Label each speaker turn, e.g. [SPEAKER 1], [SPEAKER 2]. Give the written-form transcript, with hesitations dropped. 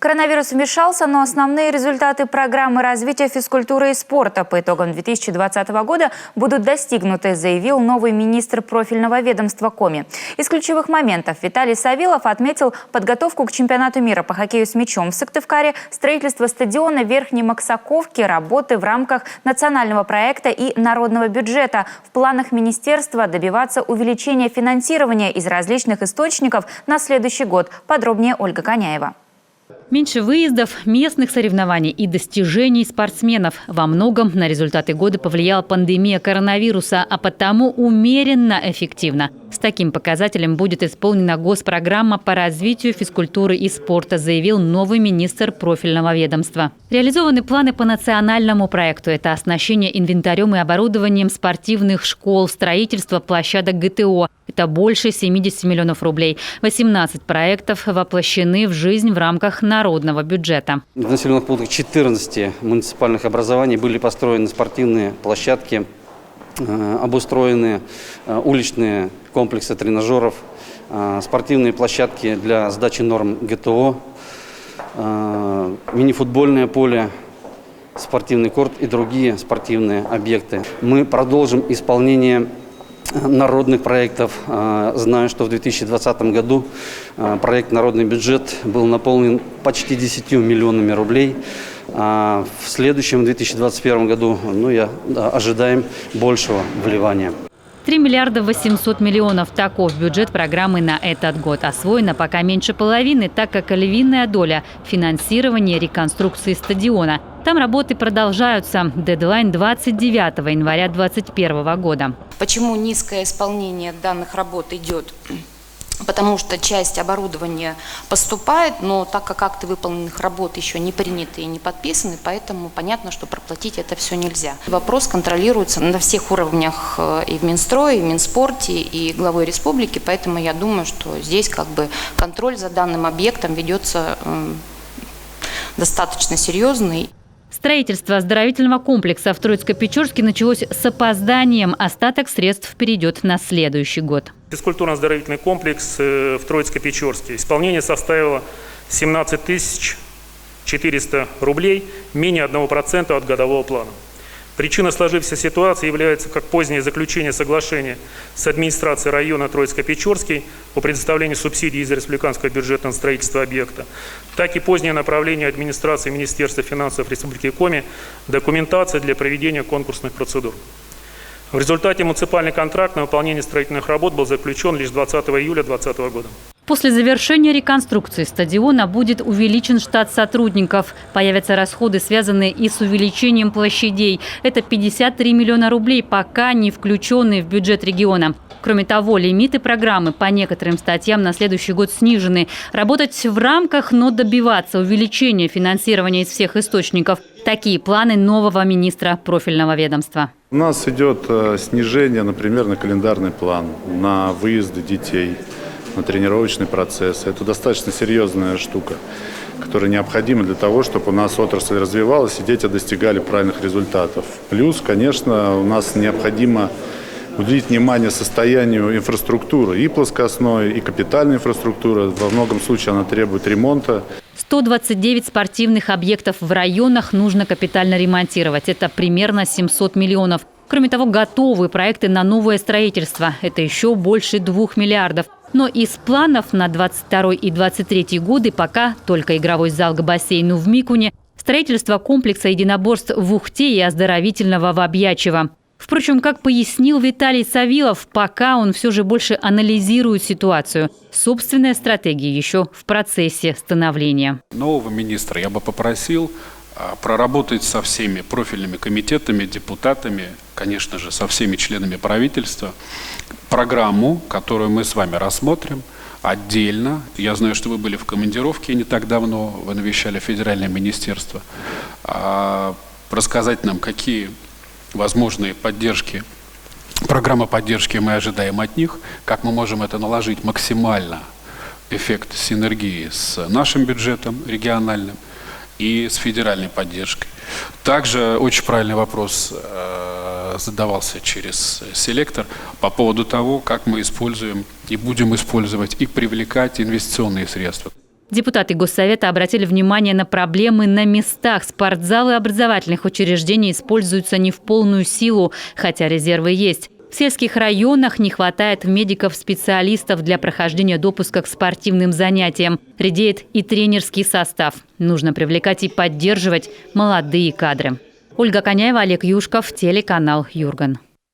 [SPEAKER 1] Коронавирус вмешался, но основные результаты программы развития физкультуры и спорта по итогам 2020 года будут достигнуты, заявил новый министр профильного ведомства Коми. Из ключевых моментов Виталий Савилов отметил подготовку к чемпионату мира по хоккею с мячом в Сыктывкаре, строительство стадиона Верхней Максаковки, работы в рамках национального проекта и народного бюджета. В планах министерства добиваться увеличения финансирования из различных источников на следующий год. Подробнее Ольга Коняева.
[SPEAKER 2] Меньше выездов, местных соревнований и достижений спортсменов. Во многом на результаты года повлияла пандемия коронавируса, а потому умеренно эффективно. С таким показателем будет исполнена госпрограмма по развитию физкультуры и спорта, заявил новый министр профильного ведомства. Реализованы планы по национальному проекту. Это оснащение инвентарем и оборудованием спортивных школ, строительство площадок ГТО. Это больше 70 миллионов рублей. 18 проектов воплощены в жизнь в рамках народного бюджета.
[SPEAKER 3] В населенных пунктах 14 муниципальных образований были построены спортивные площадки, обустроены уличные комплексы тренажеров, спортивные площадки для сдачи норм ГТО, мини-футбольное поле, спортивный корт и другие спортивные объекты. Мы продолжим исполнение народных проектов. Знаю, что в 2020 году проект «Народный бюджет» был наполнен почти 10 миллионами рублей. В следующем, 2021 году, ожидаем большего вливания.
[SPEAKER 2] 3 миллиарда 800 миллионов. Таков бюджет программы на этот год. Освоено пока меньше половины, так как львиная доля – финансирование реконструкции стадиона. Там работы продолжаются. Дедлайн 29 января 2021 года.
[SPEAKER 4] Почему низкое исполнение данных работ идет? Потому что часть оборудования поступает, но так как акты выполненных работ еще не приняты и не подписаны, поэтому понятно, что проплатить это все нельзя. Вопрос контролируется на всех уровнях и в Минстрое, и в Минспорте, и главой республики, поэтому я думаю, что здесь контроль за данным объектом ведется достаточно серьезный.
[SPEAKER 2] Строительство оздоровительного комплекса в Троицко-Печорске началось с опозданием. Остаток средств перейдет на следующий год.
[SPEAKER 5] Физкультурно-оздоровительный комплекс в Троицко-Печорске. Исполнение составило 17 400 рублей, менее 1% от годового плана. Причина сложившейся ситуации является как позднее заключение соглашения с администрацией района Троицко-Печорский по предоставлению субсидий из республиканского бюджета на строительство объекта, так и позднее направление администрации Министерства финансов Республики Коми документации для проведения конкурсных процедур. В результате муниципальный контракт на выполнение строительных работ был заключен лишь 20 июля 2020 года.
[SPEAKER 2] После завершения реконструкции стадиона будет увеличен штат сотрудников. Появятся расходы, связанные и с увеличением площадей. Это 53 миллиона рублей, пока не включенные в бюджет региона. Кроме того, лимиты программы по некоторым статьям на следующий год снижены. Работать в рамках, но добиваться увеличения финансирования из всех источников. Такие планы нового министра профильного ведомства.
[SPEAKER 6] У нас идет снижение, например, на календарный план, на выезды детей, на тренировочный процесс. Это достаточно серьезная штука, которая необходима для того, чтобы у нас отрасль развивалась и дети достигали правильных результатов. Плюс, конечно, у нас необходимо уделить внимание состоянию инфраструктуры, и плоскостной, и капитальной инфраструктуры. Во многом случае она требует ремонта.
[SPEAKER 2] 129 спортивных объектов в районах нужно капитально ремонтировать. Это примерно 700 миллионов. Кроме того, готовы проекты на новое строительство. Это еще больше 2 миллиардов. Но из планов на 22 и 23 годы пока только игровой зал к бассейну в Микуне, строительство комплекса единоборств в Ухте и оздоровительного в Обьячево. Впрочем, как пояснил Виталий Савилов, пока он все же больше анализирует ситуацию. Собственная стратегия еще в процессе становления.
[SPEAKER 7] Нового министра я бы попросил проработать со всеми профильными комитетами, депутатами, конечно же, со всеми членами правительства программу, которую мы с вами рассмотрим отдельно. Я знаю, что вы были в командировке не так давно, вы навещали федеральное министерство. Рассказать нам, какие возможные поддержки, программы поддержки мы ожидаем от них, как мы можем это наложить максимально, эффект синергии с нашим бюджетом региональным и с федеральной поддержкой. Также очень правильный вопрос задавался через селектор по поводу того, как мы используем и будем использовать и привлекать инвестиционные средства.
[SPEAKER 2] Депутаты Госсовета обратили внимание на проблемы на местах. Спортзалы образовательных учреждений используются не в полную силу, хотя резервы есть. В сельских районах не хватает медиков-специалистов для прохождения допуска к спортивным занятиям. Редеет и тренерский состав. Нужно привлекать и поддерживать молодые кадры. Ольга Коняева, Олег Юшков, телеканал Юрган.